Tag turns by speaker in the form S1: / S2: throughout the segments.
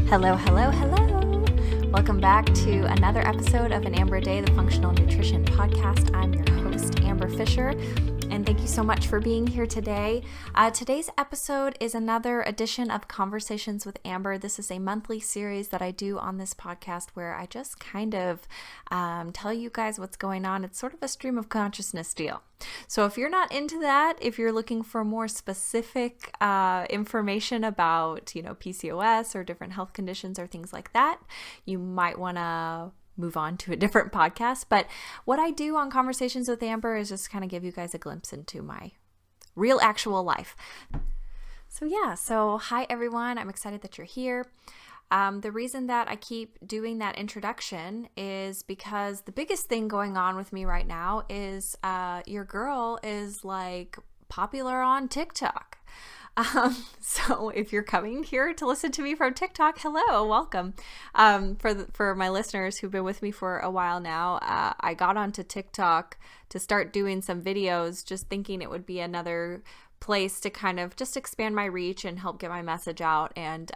S1: Hello, hello, hello. Welcome back to another episode of An Amber a Day, the Functional Nutrition Podcast. I'm your host, Amber Fisher, and thank you so much for being here today. Today's episode is another edition of Conversations with Amber. This is a monthly series that I do on this podcast where I just kind of tell you guys what's going on. It's sort of a stream of consciousness deal. So if you're not into that, if you're looking for more specific information about, PCOS or different health conditions or things like that, you might want to move on to a different podcast. But what I do on Conversations with Amber is just kind of give you guys a glimpse into my real actual life. So hi everyone. I'm excited that you're here. The reason that I keep doing that introduction is because the biggest thing going on with me right now is your girl is like popular on TikTok. So if you're coming here to listen to me from TikTok, hello, welcome. For my listeners who've been with me for a while now, I got onto TikTok to start doing some videos, just thinking it would be another place to kind of just expand my reach and help get my message out, and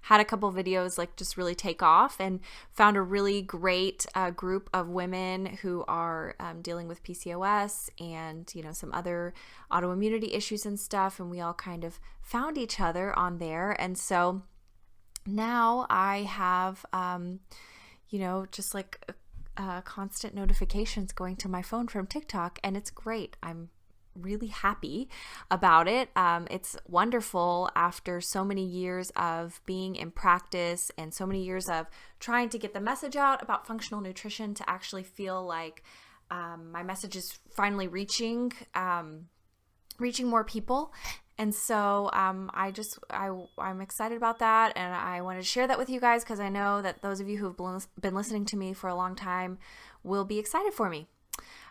S1: had a couple videos like just really take off, and found a really great group of women who are dealing with PCOS and some other autoimmunity issues and stuff, and we all kind of found each other on there. And so now I have just like constant notifications going to my phone from TikTok, and it's great. I'm really happy about it. It's wonderful after so many years of being in practice and so many years of trying to get the message out about functional nutrition to actually feel like my message is finally reaching more people. And so I'm excited about that, and I wanted to share that with you guys because I know that those of you who've been listening to me for a long time will be excited for me.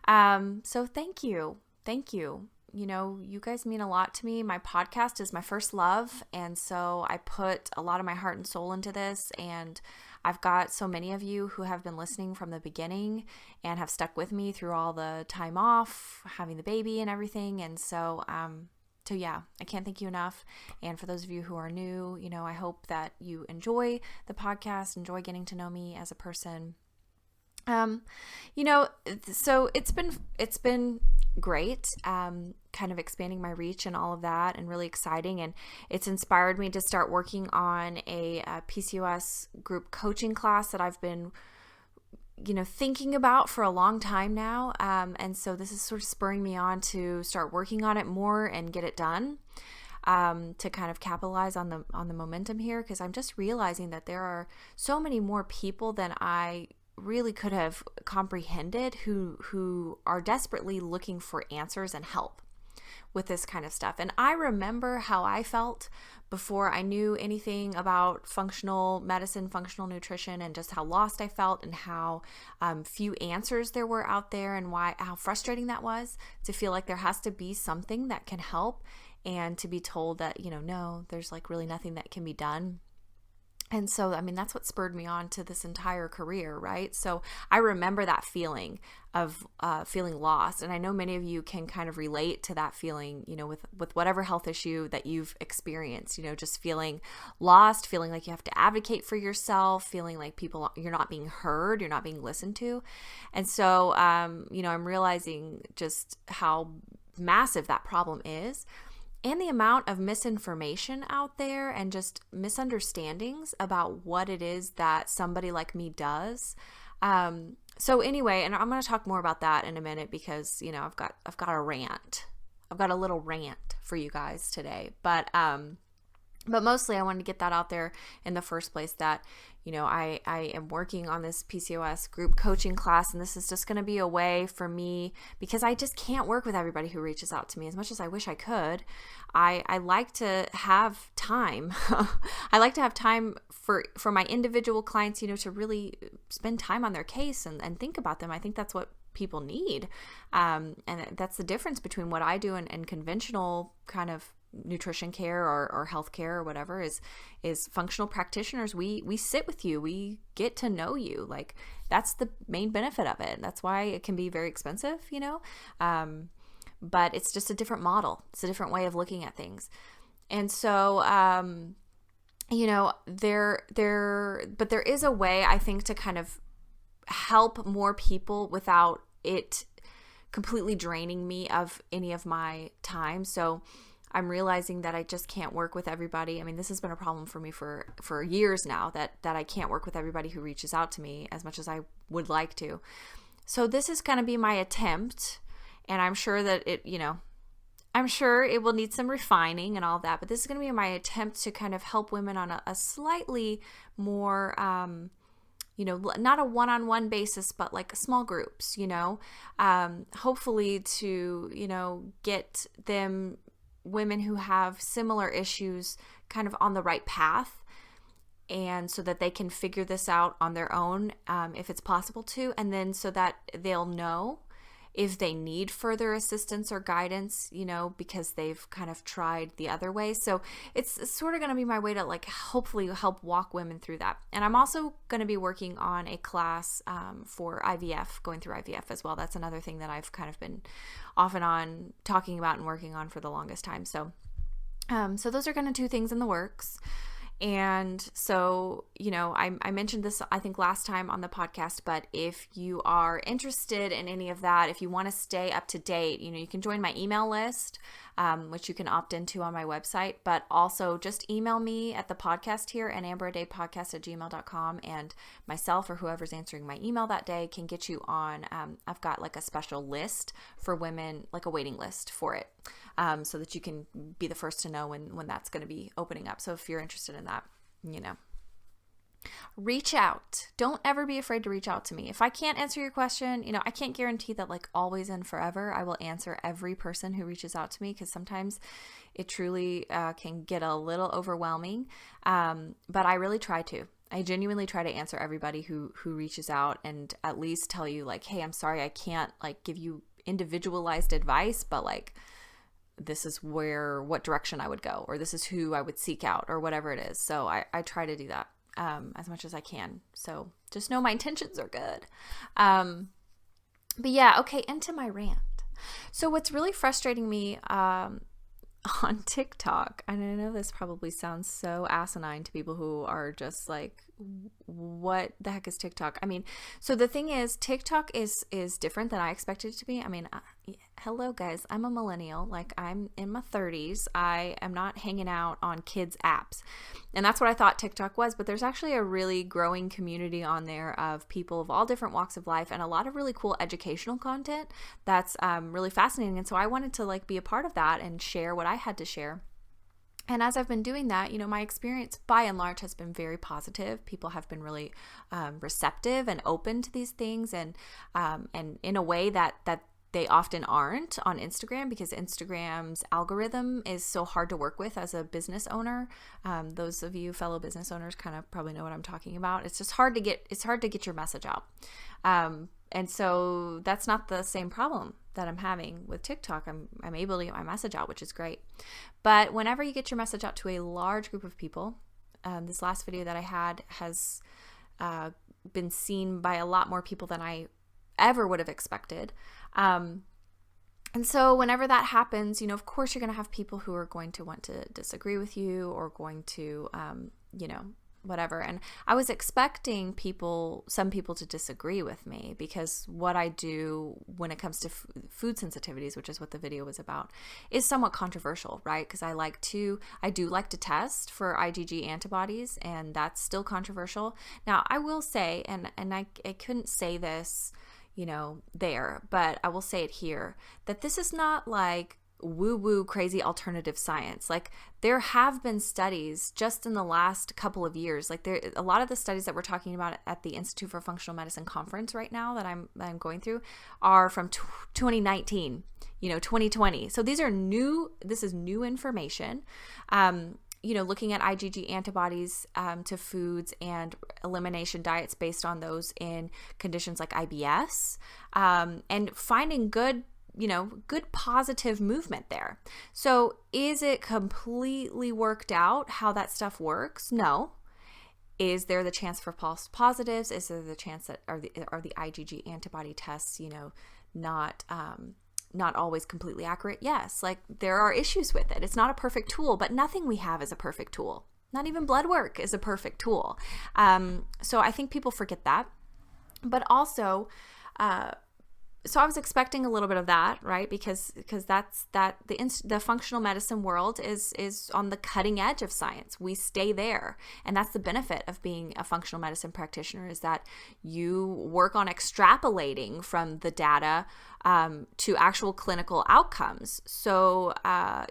S1: So thank you. Thank you. You guys mean a lot to me. My podcast is my first love, and so I put a lot of my heart and soul into this, and I've got so many of you who have been listening from the beginning and have stuck with me through all the time off, having the baby and everything. And so yeah, I can't thank you enough. And for those of you who are new, I hope that you enjoy the podcast, enjoy getting to know me as a person. So it's been great, kind of expanding my reach and all of that, and really exciting. And it's inspired me to start working on a PCOS group coaching class that I've been, thinking about for a long time now. And so this is sort of spurring me on to start working on it more and get it done, to kind of capitalize on the momentum here, because I'm just realizing that there are so many more people than I really could have comprehended who are desperately looking for answers and help with this kind of stuff. And I remember how I felt before I knew anything about functional medicine, functional nutrition, and just how lost I felt, and how few answers there were out there, and how frustrating that was to feel like there has to be something that can help, and to be told that, no, there's like really nothing that can be done. And so, that's what spurred me on to this entire career, right? So I remember that feeling of feeling lost. And I know many of you can kind of relate to that feeling, with whatever health issue that you've experienced, just feeling lost, feeling like you have to advocate for yourself, feeling like you're not being heard, you're not being listened to. And so, I'm realizing just how massive that problem is, and the amount of misinformation out there and just misunderstandings about what it is that somebody like me does. So anyway, and I'm going to talk more about that in a minute, because I've got a rant. I've got a little rant for you guys today, but mostly I wanted to get that out there in the first place, that I am working on this PCOS group coaching class, and this is just going to be a way for me, because I just can't work with everybody who reaches out to me as much as I wish I could. I like to have time. I like to have time for my individual clients, to really spend time on their case and think about them. I think that's what people need. And that's the difference between what I do and conventional kind of nutrition care or health care or whatever is functional practitioners. We sit with you, we get to know you. Like, that's the main benefit of it. That's why it can be very expensive, but it's just a different model. It's a different way of looking at things. And so but there is a way, I think, to kind of help more people without it completely draining me of any of my time. So I'm realizing that I just can't work with everybody. I mean, this has been a problem for me for years now, that I can't work with everybody who reaches out to me as much as I would like to. So this is going to be my attempt, and I'm sure that I'm sure it will need some refining and all of that, but this is going to be my attempt to kind of help women on a slightly more, not a one-on-one basis, but like small groups, hopefully to, get women who have similar issues kind of on the right path, and so that they can figure this out on their own, if it's possible to, and then so that they'll know if they need further assistance or guidance, because they've kind of tried the other way. So it's sort of going to be my way to hopefully help walk women through that. And I'm also going to be working on a class for IVF, going through IVF as well. That's another thing that I've kind of been off and on talking about and working on for the longest time. So those are kind of two things in the works. And so, I mentioned this, I think, last time on the podcast, but if you are interested in any of that, if you want to stay up to date, you can join my email list, which you can opt into on my website, but also just email me at the podcast here, anamberadaypodcast@gmail.com, and myself or whoever's answering my email that day can get you on, I've got like a special list for women, like a waiting list for it. So that you can be the first to know when that's going to be opening up. So if you're interested in that, reach out. Don't ever be afraid to reach out to me. If I can't answer your question, I can't guarantee that always and forever I will answer every person who reaches out to me, because sometimes it truly can get a little overwhelming. But I really try to. I genuinely try to answer everybody who reaches out, and at least tell you hey, I'm sorry, I can't give you individualized advice, but this is what direction I would go, or this is who I would seek out, or whatever it is. So I try to do that as much as I can. So just know my intentions are good. But yeah, okay, into my rant. So what's really frustrating me on TikTok, and I know this probably sounds so asinine to people who are just what the heck is TikTok? I mean, so the thing is, TikTok is different than I expected it to be. I mean, hello guys, I'm a millennial. I'm in my 30s. I am not hanging out on kids' apps. And that's what I thought TikTok was, but there's actually a really growing community on there of people of all different walks of life, and a lot of really cool educational content that's really fascinating. And so I wanted to be a part of that and share what I had to share. And as I've been doing that, my experience by and large has been very positive. People have been really receptive and open to these things, and in a way that they often aren't on Instagram, because Instagram's algorithm is so hard to work with as a business owner. Those of you fellow business owners kind of probably know what I'm talking about. It's just hard to get your message out. And so that's not the same problem that I'm having with TikTok. I'm able to get my message out, which is great. But whenever you get your message out to a large group of people, this last video that I had has been seen by a lot more people than I ever would have expected. And so whenever that happens, of course you're going to have people who are going to want to disagree with you, or going to, whatever. And I was expecting some people to disagree with me, because what I do when it comes to food sensitivities, which is what the video was about, is somewhat controversial, right? Because I do like to test for IgG antibodies, and that's still controversial. Now, I will say, and I couldn't say this, there, but I will say it here, that this is not woo-woo crazy alternative science. There have been studies just in the last couple of years. A lot of the studies that we're talking about at the Institute for Functional Medicine conference right now that I'm going through are from 2019, 2020. So this is new information. Looking at IgG antibodies to foods and elimination diets based on those in conditions like IBS, and finding good positive movement there. So is it completely worked out how that stuff works? No. Is there the chance for false positives? Is there the chance that are the IgG antibody tests, not always completely accurate? Yes. There are issues with it. It's not a perfect tool, but nothing we have is a perfect tool. Not even blood work is a perfect tool. So I think people forget that. But also, so I was expecting a little bit of that, right? Because the functional medicine world is on the cutting edge of science. We stay there, and that's the benefit of being a functional medicine practitioner, is that you work on extrapolating from the data to actual clinical outcomes. So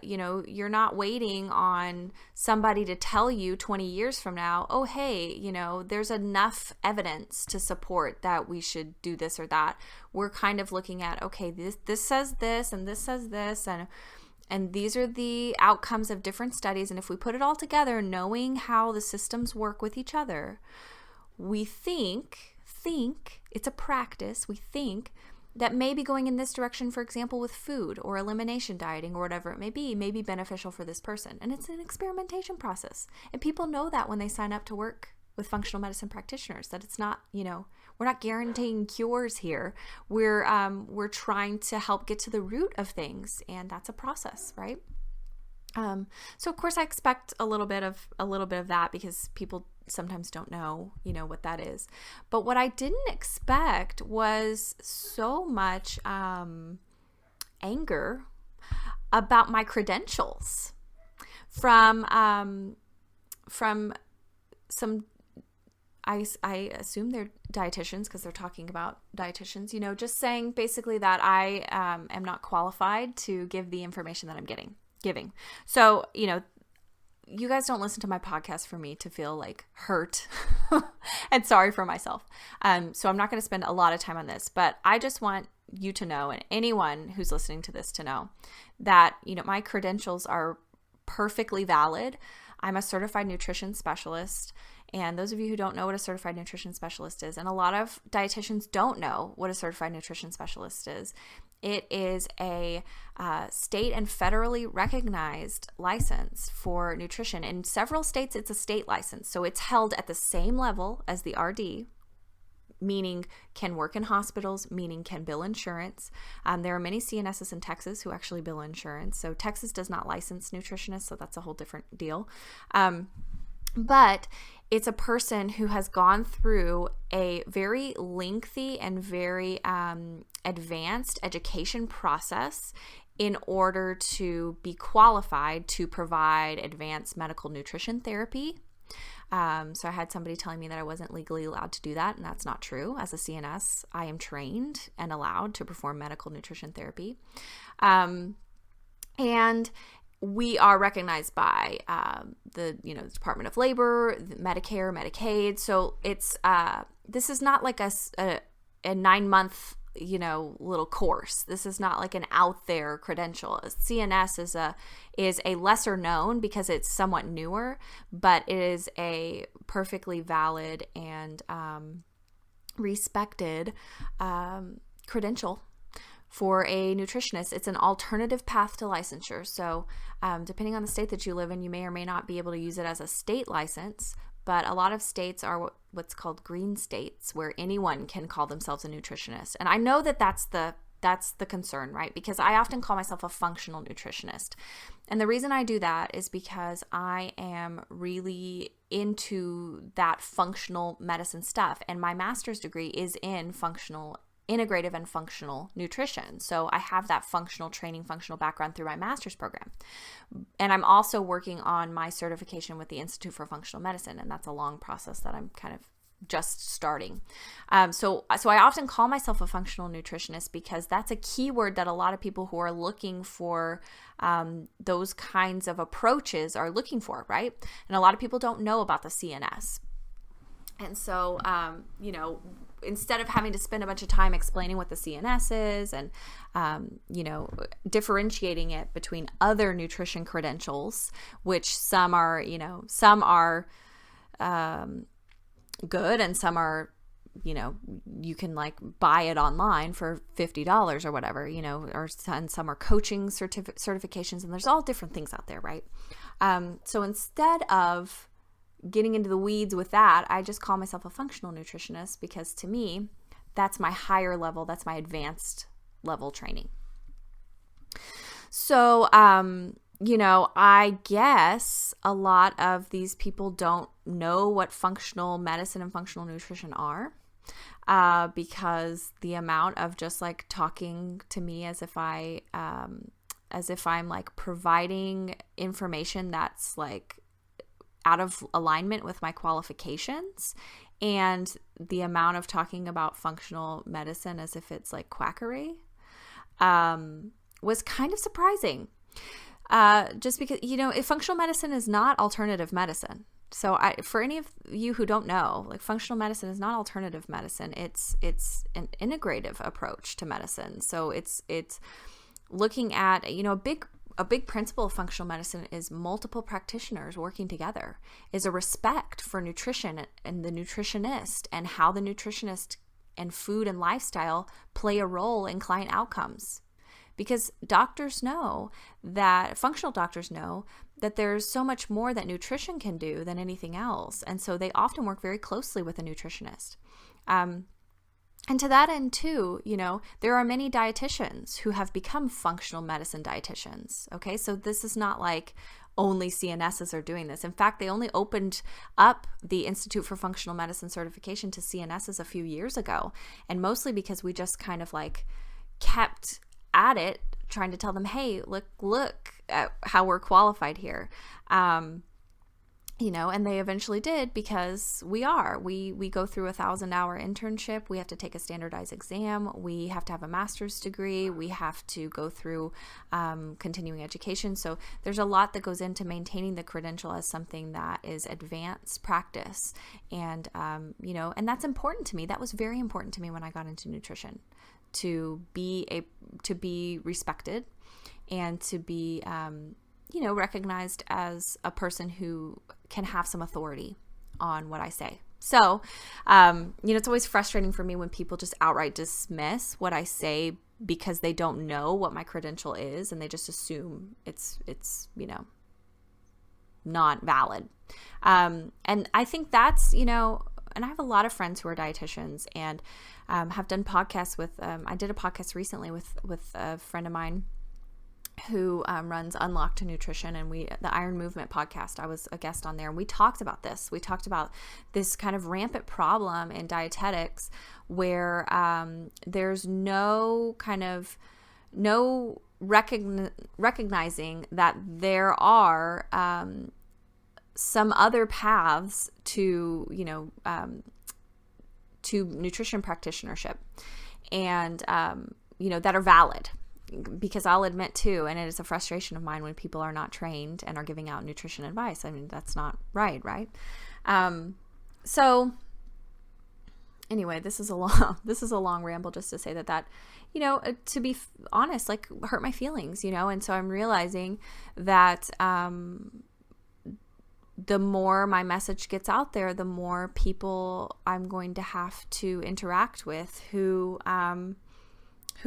S1: you're not waiting on somebody to tell you 20 years from now, oh hey, there's enough evidence to support that we should do this or that. We're kind of looking at, okay, this says this and this says this, and these are the outcomes of different studies. And if we put it all together, knowing how the systems work with each other, we think it's a practice. We think that maybe going in this direction, for example, with food or elimination dieting or whatever it may be beneficial for this person. And it's an experimentation process. And people know that when they sign up to work with functional medicine practitioners, that it's not, we're not guaranteeing cures here. We're trying to help get to the root of things, and that's a process, right? So of course I expect a little bit of that, because people sometimes don't know, what that is. But what I didn't expect was so much anger about my credentials from some. I assume they're dietitians, because they're talking about dietitians, just saying basically that I am not qualified to give the information that I'm giving. So, you guys don't listen to my podcast for me to feel like hurt and sorry for myself. So I'm not going to spend a lot of time on this, but I just want you to know, and anyone who's listening to this to know, that, my credentials are perfectly valid. I'm a certified nutrition specialist. And those of you who don't know what a certified nutrition specialist is, and a lot of dietitians don't know what a certified nutrition specialist is, it is a state and federally recognized license for nutrition. In several states, it's a state license. So it's held at the same level as the RD, meaning can work in hospitals, meaning can bill insurance. There are many CNSs in Texas who actually bill insurance. So Texas does not license nutritionists, so that's a whole different deal. But it's a person who has gone through a very lengthy and very advanced education process in order to be qualified to provide advanced medical nutrition therapy. So I had somebody telling me that I wasn't legally allowed to do that, and that's not true. As a CNS, I am trained and allowed to perform medical nutrition therapy. And we are recognized by the Department of Labor, Medicare, Medicaid. So it's this is not like a 9-month little course. This is not like an out there credential. CNS is a lesser known because it's somewhat newer, but it is a perfectly valid and respected credential for a nutritionist. It's an alternative path to licensure. So depending on the state that you live in, you may or may not be able to use it as a state license, but a lot of states are what's called green states, where anyone can call themselves a nutritionist. And I know that that's the concern, right? Because I often call myself a functional nutritionist. And the reason I do that is because I am really into that functional medicine stuff. And my master's degree is in integrative and functional nutrition. So I have that functional training, functional background through my master's program. And I'm also working on my certification with the Institute for Functional Medicine, and that's a long process that I'm kind of just starting. So I often call myself a functional nutritionist because that's a keyword that a lot of people who are looking for those kinds of approaches are looking for, right? And a lot of people don't know about the CNS. And so, instead of having to spend a bunch of time explaining what the CNS is and, differentiating it between other nutrition credentials, which some are good and some are, you can like buy it online for $50 or whatever, and some are coaching certifications, and there's all different things out there, right? So instead of getting into the weeds with that, I just call myself a functional nutritionist because to me, that's my higher level, that's my advanced level training. So I guess a lot of these people don't know what functional medicine and functional nutrition are, because the amount of just like talking to me as if I'm like providing information that's like out of alignment with my qualifications, and the amount of talking about functional medicine as if it's like quackery, was kind of surprising. Just because, if functional medicine is not alternative medicine. So for any of you who don't know, like functional medicine is not alternative medicine. It's an integrative approach to medicine. So it's looking at, a big principle of functional medicine is multiple practitioners working together, is a respect for nutrition and the nutritionist, and how the nutritionist and food and lifestyle play a role in client outcomes. Because functional doctors know that there's so much more that nutrition can do than anything else. And so they often work very closely with a nutritionist. And to that end too, there are many dietitians who have become functional medicine dietitians. Okay, so this is not like only CNSs are doing this. In fact, they only opened up the Institute for Functional Medicine certification to CNSs a few years ago. And mostly because we just kind of like kept at it, trying to tell them, hey, look at how we're qualified here. And they eventually did, because we go through a 1,000-hour internship. We have to take a standardized exam. We have to have a master's degree. We have to go through continuing education. So there's a lot that goes into maintaining the credential as something that is advanced practice. And, and that's important to me. That was very important to me when I got into nutrition, to be respected and to be, recognized as a person who can have some authority on what I say. So, it's always frustrating for me when people just outright dismiss what I say because they don't know what my credential is, and they just assume it's not valid. And I think that's, and I have a lot of friends who are dietitians and have done podcasts with, I did a podcast recently with a friend of mine who runs Unlocked to Nutrition, and the Iron Movement podcast, I was a guest on there, and we talked about this. We talked about this kind of rampant problem in dietetics where there's no recognizing that there are some other paths to nutrition practitionership, and that are valid. Because I'll admit too, and it is a frustration of mine when people are not trained and are giving out nutrition advice. I mean, that's not right? So anyway, this is a long ramble just to say that to be honest, like, hurt my feelings, and so I'm realizing that the more my message gets out there, the more people I'm going to have to interact with who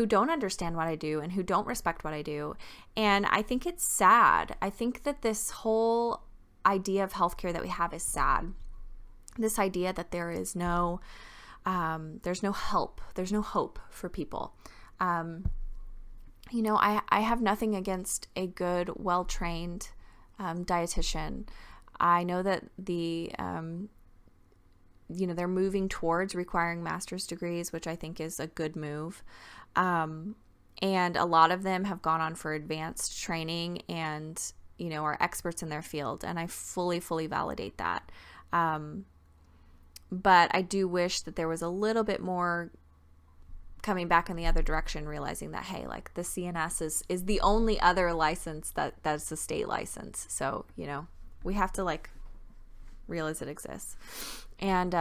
S1: don't understand what I do and who don't respect what I do. And I think it's sad. I think that this whole idea of healthcare that we have is sad. This idea that there's no help. There's no hope for people. I have nothing against a good, well-trained dietitian. I know that they're moving towards requiring master's degrees, which I think is a good move. And a lot of them have gone on for advanced training and, are experts in their field. And I fully validate that. But I do wish that there was a little bit more coming back in the other direction, realizing that, hey, like, the CNS is the only other license that's a state license. So, we have to realize it exists. And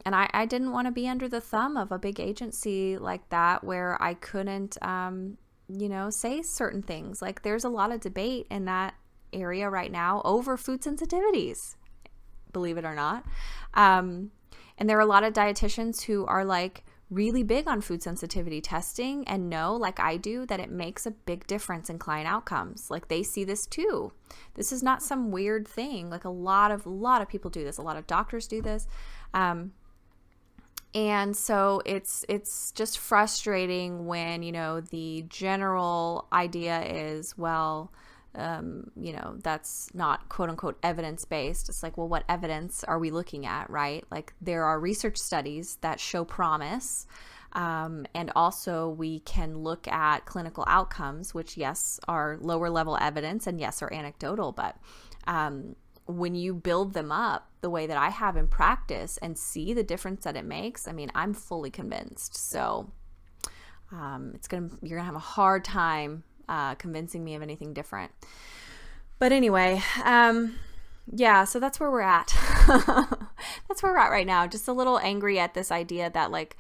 S1: I didn't want to be under the thumb of a big agency like that where I couldn't, say certain things. Like, there's a lot of debate in that area right now over food sensitivities, believe it or not. And there are a lot of dietitians who are really big on food sensitivity testing and know, like I do, that it makes a big difference in client outcomes. Like, they see this too. This is not some weird thing. Like, a lot of people do this. A lot of doctors do this. And so it's just frustrating when, the general idea is, well, that's not quote unquote evidence-based. It's like, well, what evidence are we looking at, right? Like there are research studies that show promise. And also we can look at clinical outcomes, which yes, are lower level evidence and yes, are anecdotal, but, when you build them up the way that I have in practice and see the difference that it makes, I mean, I'm fully convinced. So, you're gonna have a hard time, convincing me of anything different. But anyway, yeah, so that's where we're at. That's where we're at right now. Just a little angry at this idea that like,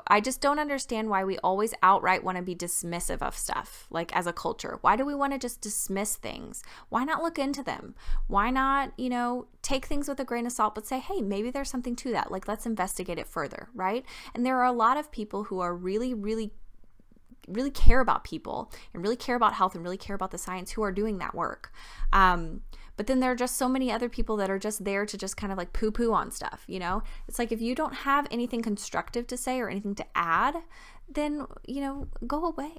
S1: I just don't understand why we always outright want to be dismissive of stuff, like as a culture. Why do we want to just dismiss things? Why not look into them? Why not, take things with a grain of salt, but say, hey, maybe there's something to that. Like, let's investigate it further, right? And there are a lot of people who are really, really care about people and really care about health and really care about the science who are doing that work. But then there are just so many other people that are just there to just kind of like poo-poo on stuff, It's like if you don't have anything constructive to say or anything to add, then, go away.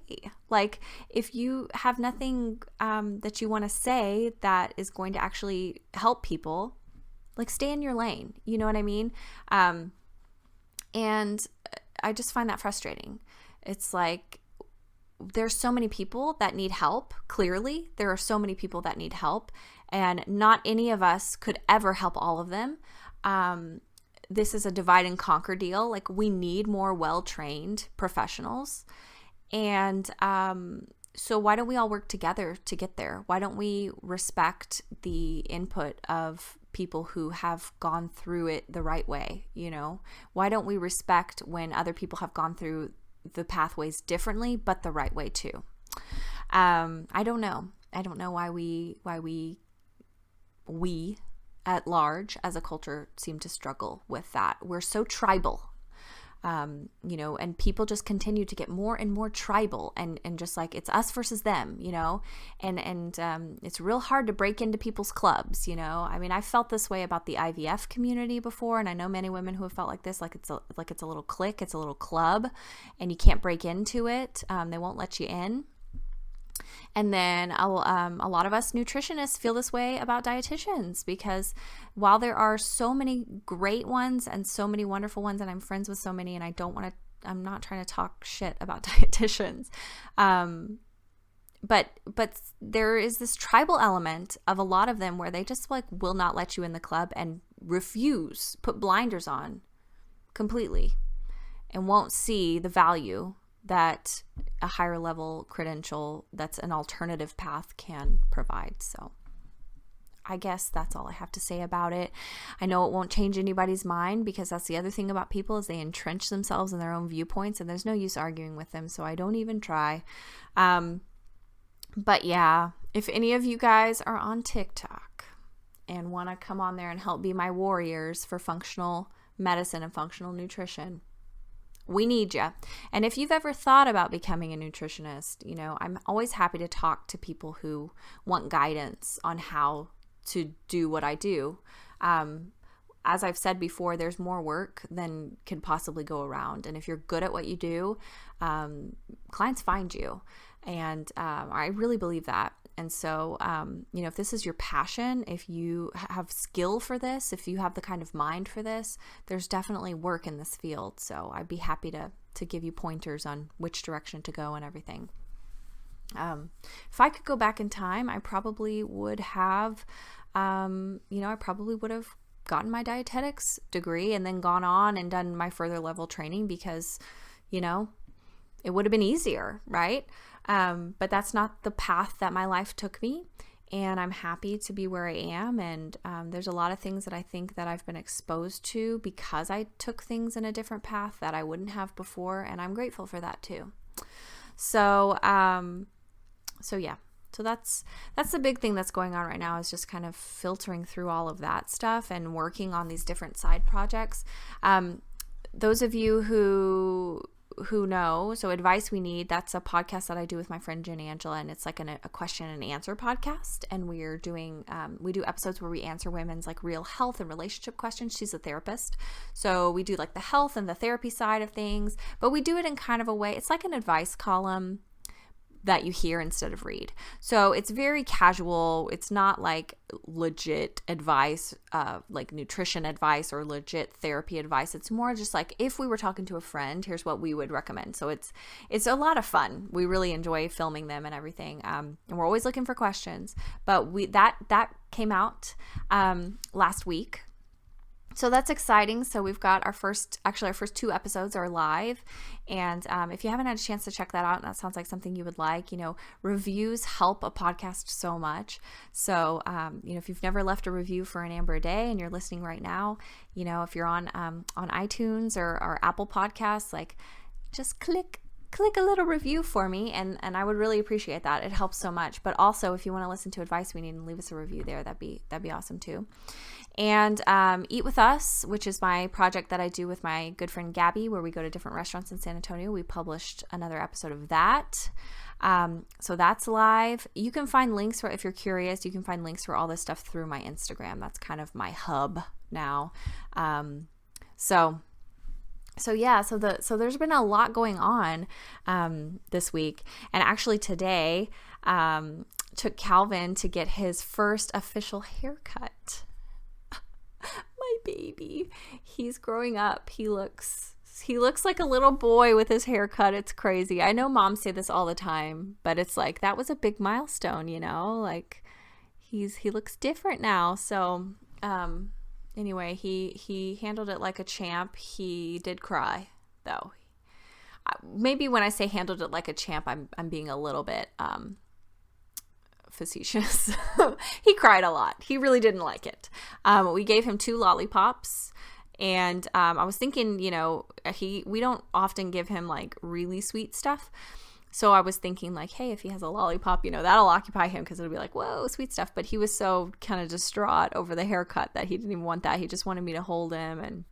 S1: Like if you have nothing that you want to say that is going to actually help people, like stay in your lane, you know what I mean? And I just find that frustrating. It's like, there's so many people that need help. Clearly, there are so many people that need help, and not any of us could ever help all of them. This is a divide and conquer deal. Like we need more well-trained professionals. And so why don't we all work together to get there? Why don't we respect the input of people who have gone through it the right way? Why don't we respect when other people have gone through the pathways differently, but the right way too? I don't know why we at large as a culture seem to struggle with that. We're so tribal, and people just continue to get more and more tribal and just like it's us versus them, and it's real hard to break into people's clubs, I mean, I felt this way about the IVF community before, and I know many women who have felt like this, like it's a little clique, it's a little club, and you can't break into it. They won't let you in. And then a lot of us nutritionists feel this way about dietitians, because while there are so many great ones and so many wonderful ones, and I'm friends with so many, and I'm not trying to talk shit about dietitians, but there is this tribal element of a lot of them where they just like will not let you in the club and refuse, put blinders on completely, and won't see the value that a higher level credential that's an alternative path can provide. So I guess that's all I have to say about it. I know it won't change anybody's mind, because that's the other thing about people is they entrench themselves in their own viewpoints, and there's no use arguing with them. So I don't even try. But yeah, if any of you guys are on TikTok and want to come on there and help be my warriors for functional medicine and functional nutrition, we need you. And if you've ever thought about becoming a nutritionist, I'm always happy to talk to people who want guidance on how to do what I do. As I've said before, there's more work than can possibly go around. And if you're good at what you do, clients find you. And I really believe that. And so, if this is your passion, if you have skill for this, if you have the kind of mind for this, there's definitely work in this field. So I'd be happy to give you pointers on which direction to go and everything. If I could go back in time, I probably would have, gotten my dietetics degree and then gone on and done my further level training, because, it would have been easier, right? But that's not the path that my life took me, and I'm happy to be where I am. And there's a lot of things that I think that I've been exposed to because I took things in a different path that I wouldn't have before, and I'm grateful for that too. So yeah. So that's the big thing that's going on right now, is just kind of filtering through all of that stuff and working on these different side projects. Those of you who know, so Advice We Need, that's a podcast that I do with my friend Jen Angela, and it's like a question and answer podcast, and we're doing we do episodes where we answer women's like real health and relationship questions. She's a therapist, so we do like the health and the therapy side of things, but we do it in kind of a way, it's like an advice column that you hear instead of read. So it's very casual. It's not like legit advice, like nutrition advice or legit therapy advice. It's more just like if we were talking to a friend, here's what we would recommend. So it's a lot of fun. We really enjoy filming them and everything. And we're always looking for questions. But that came out last week. So that's exciting. So we've got our first 2 episodes are live. And if you haven't had a chance to check that out, and that sounds like something you would like, reviews help a podcast so much. So, if you've never left a review for An Amber a Day and you're listening right now, if you're on iTunes or Apple Podcasts, like just click a little review for me, and I would really appreciate that. It helps so much. But also, if you want to listen to advice we need and leave us a review there, that'd be awesome too. And Eat With Us, which is my project that I do with my good friend Gabby, where we go to different restaurants in San Antonio. We published another episode of that. So that's live. You can find links if you're curious, you can find links for all this stuff through my Instagram. That's kind of my hub now. So there's been a lot going on this week. And actually today took Calvin to get his first official haircut. My baby, he's growing up. He looks like a little boy with his haircut. It's crazy. I know moms say this all the time, but it's like that was a big milestone, like he looks different now. So anyway, he handled it like a champ. He did cry though. Maybe when I say handled it like a champ, I'm being a little bit facetious. He cried a lot. He really didn't like it. We gave him 2 lollipops, and I was thinking, we don't often give him like really sweet stuff. So I was thinking like, hey, if he has a lollipop, that'll occupy him because it'll be like, whoa, sweet stuff. But he was so kind of distraught over the haircut that he didn't even want that. He just wanted me to hold him, and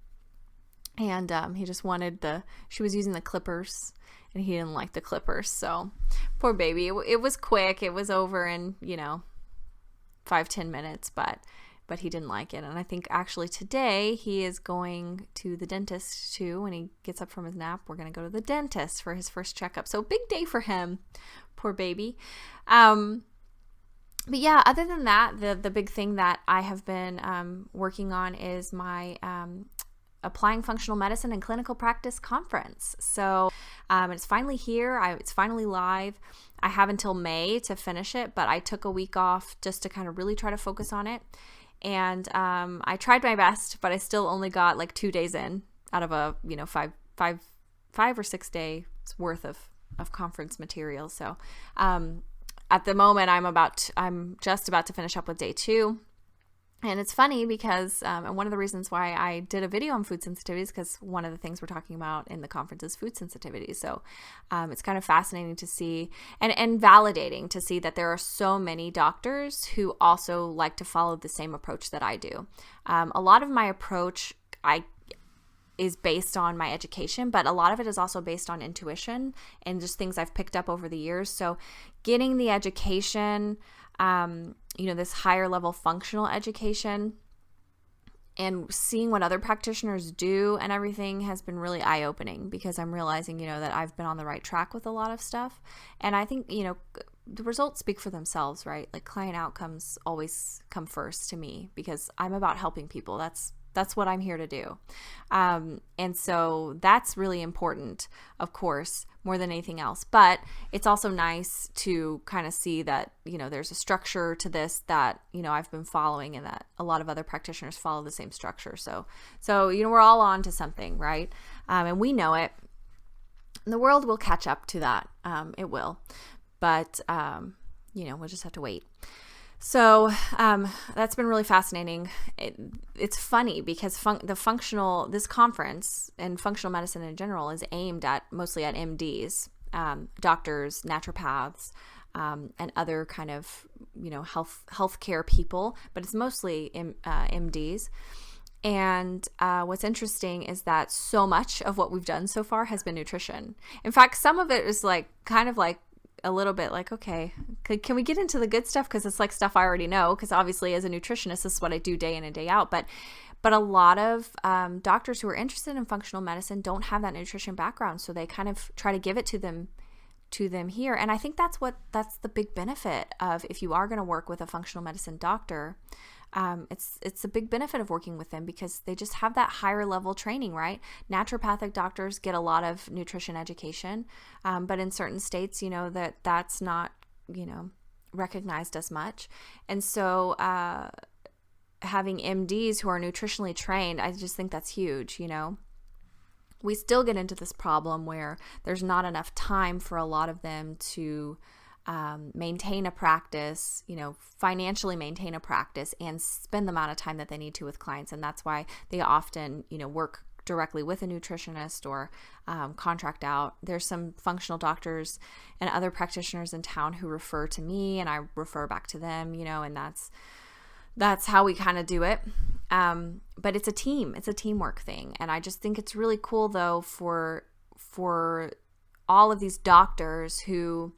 S1: he just wanted she was using the clippers, and he didn't like the clippers. So poor baby. It was quick. It was over in 5-10 minutes, but he didn't like it. And I think actually today he is going to the dentist too. When he gets up from his nap, we're going to go to the dentist for his first checkup. So big day for him, poor baby. But yeah, other than that, the big thing that I have been working on is my Applying Functional Medicine and Clinical Practice Conference. So it's finally here. It's finally live. I have until May to finish it, but I took a week off just to kind of really try to focus on it. And I tried my best, but I still only got like 2 days in out of a 5 or 6 days worth of conference material. So at the moment, I'm just about to finish up with day 2. And it's funny because, and one of the reasons why I did a video on food sensitivities, because one of the things we're talking about in the conference is food sensitivity. So it's kind of fascinating to see and validating to see that there are so many doctors who also like to follow the same approach that I do. A lot of my approach is based on my education, but a lot of it is also based on intuition and just things I've picked up over the years. So getting the education, this higher level functional education and seeing what other practitioners do and everything has been really eye-opening, because I'm realizing, that I've been on the right track with a lot of stuff. And I think, the results speak for themselves, right? Like client outcomes always come first to me because I'm about helping people. That's what I'm here to do. And so that's really important, of course, more than anything else. But it's also nice to kind of see that, there's a structure to this that, I've been following and that a lot of other practitioners follow the same structure. So we're all on to something, right? And we know it. And the world will catch up to that. It will. But, we'll just have to wait. So that's been really fascinating. It's funny because this conference and functional medicine in general is aimed mostly at MDs, doctors, naturopaths, and other kind of healthcare people, but it's mostly MDs. And what's interesting is that so much of what we've done so far has been nutrition. In fact, some of it is kind of like a little bit like, okay, can we get into the good stuff? Because it's like stuff I already know, because obviously as a nutritionist, this is what I do day in and day out. But a lot of doctors who are interested in functional medicine don't have that nutrition background. So they kind of try to give it to them to them here. And I think that's the big benefit of, if you are going to work with a functional medicine doctor, it's a big benefit of working with them, because they just have that higher level training, right? Naturopathic doctors get a lot of nutrition education, but in certain states, that's not, recognized as much. And so having MDs who are nutritionally trained, I just think that's huge. We still get into this problem where there's not enough time for a lot of them to maintain a practice, financially maintain a practice and spend the amount of time that they need to with clients. And that's why they often, work directly with a nutritionist or contract out. There's some functional doctors and other practitioners in town who refer to me, and I refer back to them, and that's how we kind of do it. But it's a teamwork thing. And I just think it's really cool, though, for all of these doctors who,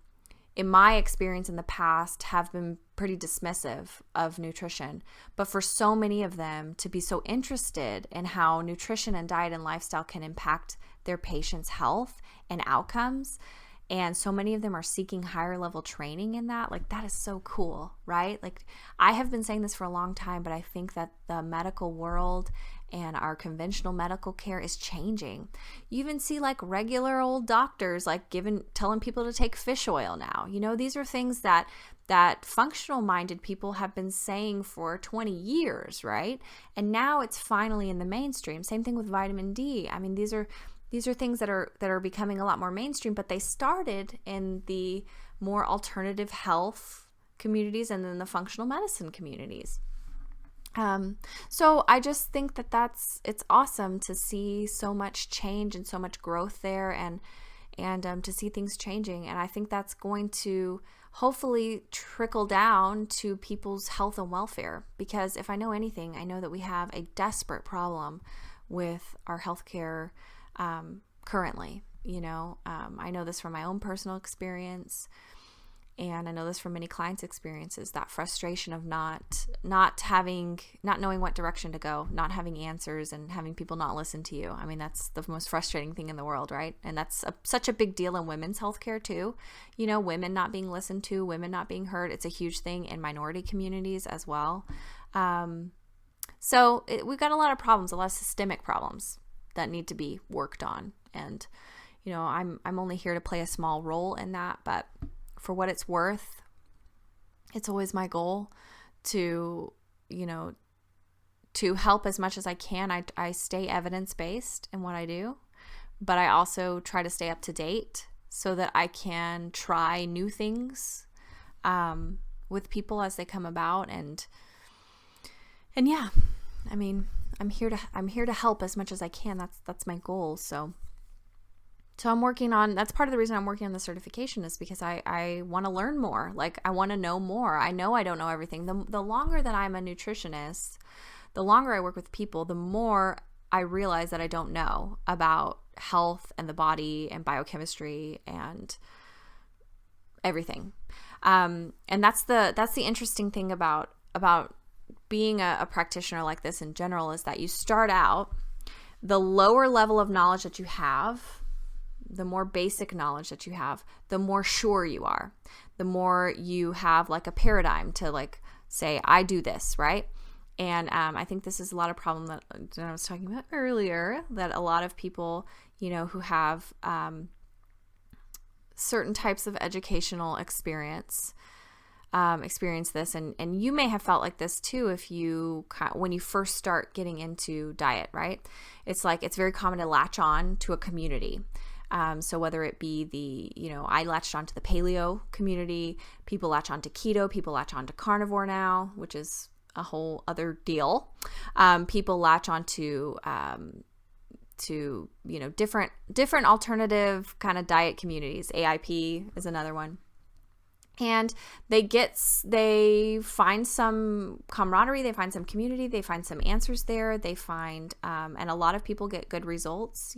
S1: in my experience in the past, have been pretty dismissive of nutrition. But for so many of them to be so interested in how nutrition and diet and lifestyle can impact their patients' health and outcomes, and so many of them are seeking higher level training in that, that is so cool, right? I have been saying this for a long time, but I think that the medical world and our conventional medical care is changing. You even see regular old doctors telling people to take fish oil now. These are things that functional minded people have been saying for 20 years, right? And now it's finally in the mainstream. Same thing with vitamin D. I mean, these are things that are becoming a lot more mainstream, but they started in the more alternative health communities and then the functional medicine communities. So I just think that it's awesome to see so much change and so much growth there, and to see things changing. And I think that's going to hopefully trickle down to people's health and welfare, because if I know anything, I know that we have a desperate problem with our healthcare currently. I know this from my own personal experience, and I know this from many clients' experiences, that frustration of not knowing what direction to go, not having answers, and having people not listen to you. I mean, that's the most frustrating thing in the world, right? And that's such a big deal in women's healthcare too. Women not being listened to, women not being heard. It's a huge thing in minority communities as well. So we've got a lot of problems, a lot of systemic problems that need to be worked on. And, I'm only here to play a small role in that, but for what it's worth, it's always my goal to help as much as I can. I stay evidence-based in what I do, but I also try to stay up to date so that I can try new things with people as they come about. And yeah, I mean, I'm here to help as much as I can. That's my goal. So I'm working on, that's part of the reason I'm working on the certification, is because I want to learn more. I want to know more. I know I don't know everything. The longer that I'm a nutritionist, the longer I work with people, the more I realize that I don't know about health and the body and biochemistry and everything. And that's the interesting thing about being a practitioner like this in general, is that you start out, the lower level of knowledge that you have, the more basic knowledge that you have, the more sure you are, the more you have a paradigm to say, I do this, right? And I think this is a lot of problem that I was talking about earlier, that a lot of people, who have certain types of educational experience this, and you may have felt like this too when you first start getting into diet, right? It's very common to latch on to a community. So whether it be I latched onto the paleo community, people latch onto keto, people latch onto carnivore now, which is a whole other deal. People latch onto different alternative kind of diet communities. AIP is another one. And they find some camaraderie, they find some community, they find some answers there, they find, and a lot of people get good results,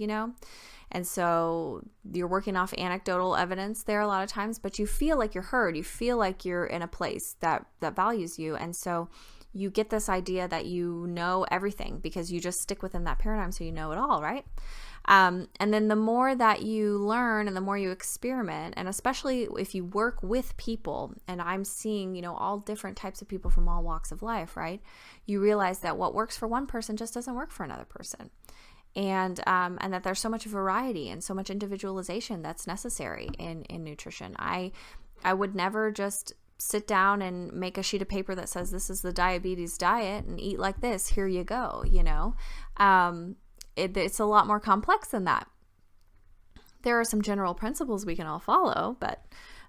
S1: and so you're working off anecdotal evidence there a lot of times, but you feel like you're heard, you feel like you're in a place that values you, and so you get this idea that you know everything because you just stick within that paradigm, so you know it all, right? And then the more that you learn and the more you experiment, and especially if you work with people, and I'm seeing, all different types of people from all walks of life, right? You realize that what works for one person just doesn't work for another person. And that there's so much variety and so much individualization that's necessary in nutrition. I would never just sit down and make a sheet of paper that says this is the diabetes diet and eat like this, here you go, It's a lot more complex than that. There are some general principles we can all follow, but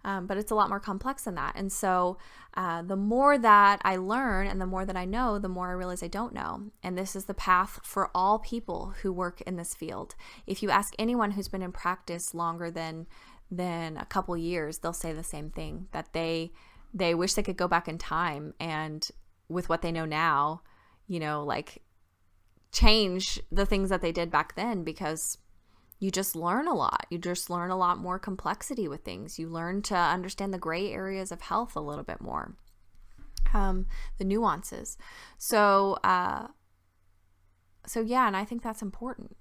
S1: it's a lot more complex than that. And so the more that I learn and the more that I know, the more I realize I don't know. And this is the path for all people who work in this field. If you ask anyone who's been in practice longer than a couple years, they'll say the same thing, that they wish they could go back in time and with what they know now, change the things that they did back then, because you just learn a lot. You just learn a lot more complexity with things. You learn to understand the gray areas of health a little bit more, the nuances. So yeah, and I think that's important.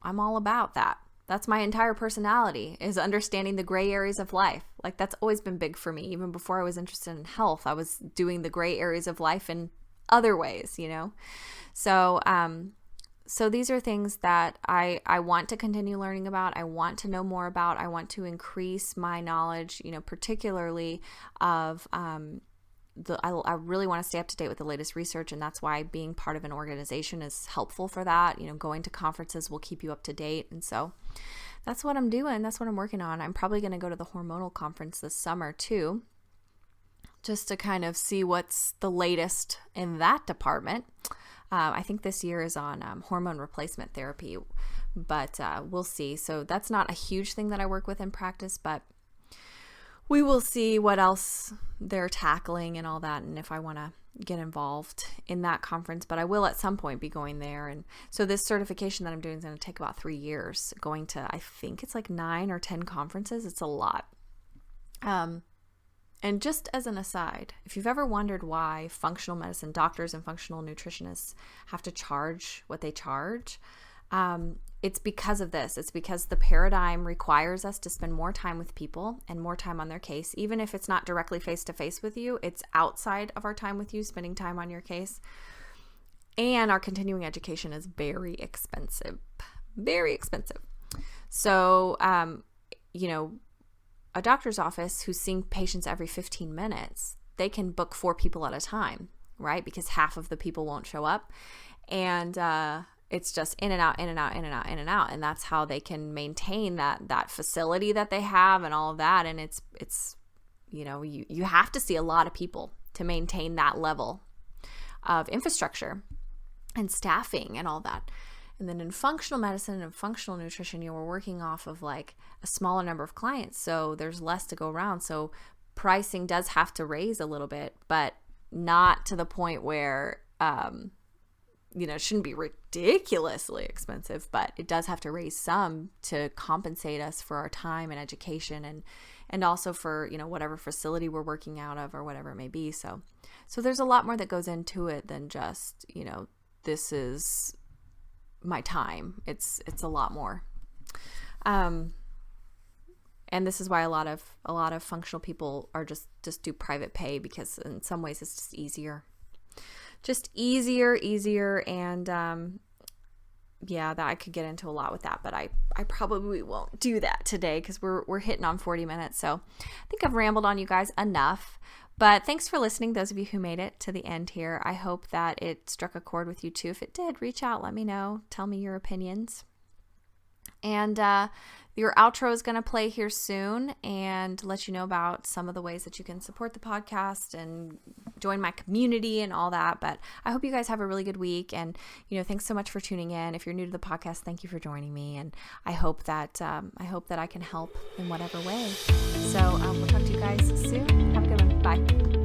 S1: I'm all about that. That's my entire personality, is understanding the gray areas of life. Like, that's always been big for me. Even before I was interested in health, I was doing the gray areas of life in other ways, So these are things that I want to continue learning about. I want to know more about. I want to increase my knowledge, particularly of I really want to stay up to date with the latest research, and that's why being part of an organization is helpful for that. Going to conferences will keep you up to date, and so that's what I'm doing. That's what I'm working on. I'm probably going to go to the hormonal conference this summer too, just to kind of see what's the latest in that department. I think this year is on hormone replacement therapy, but we'll see. So that's not a huge thing that I work with in practice, but we will see what else they're tackling and all that, and if I want to get involved in that conference. But I will at some point be going there. And so this certification that I'm doing is going to take about 3 years, going to, I think it's like 9 or 10 conferences. It's a lot. And just as an aside, if you've ever wondered why functional medicine doctors and functional nutritionists have to charge what they charge, it's because of this. It's because the paradigm requires us to spend more time with people and more time on their case. Even if it's not directly face-to-face with you, it's outside of our time with you, spending time on your case. And our continuing education is very expensive. Very expensive. So, a doctor's office who's seeing patients every 15 minutes, they can book 4 people at a time, right? Because half of the people won't show up. And it's just in and out, in and out, in and out, in and out. And that's how they can maintain that facility that they have and all of that. And it's you have to see a lot of people to maintain that level of infrastructure and staffing and all that. And then in functional medicine and functional nutrition, we're working off of like a smaller number of clients. So there's less to go around. So pricing does have to raise a little bit, but not to the point where, it shouldn't be ridiculously expensive, but it does have to raise some to compensate us for our time and education and also for, whatever facility we're working out of or whatever it may be. So there's a lot more that goes into it than just, this is my time. It's a lot more. And this is why a lot of functional people are just do private pay, because in some ways it's just easier. And that I could get into a lot with that, but I probably won't do that today because we're hitting on 40 minutes. So I think I've rambled on you guys enough. But thanks for listening, those of you who made it to the end here. I hope that it struck a chord with you too. If it did, reach out, let me know, tell me your opinions. And your outro is going to play here soon and let you know about some of the ways that you can support the podcast and join my community and all that. But I hope you guys have a really good week. And, thanks so much for tuning in. If you're new to the podcast, thank you for joining me. And I hope that I can help in whatever way. So we'll talk to you guys soon. Have a good one. Bye.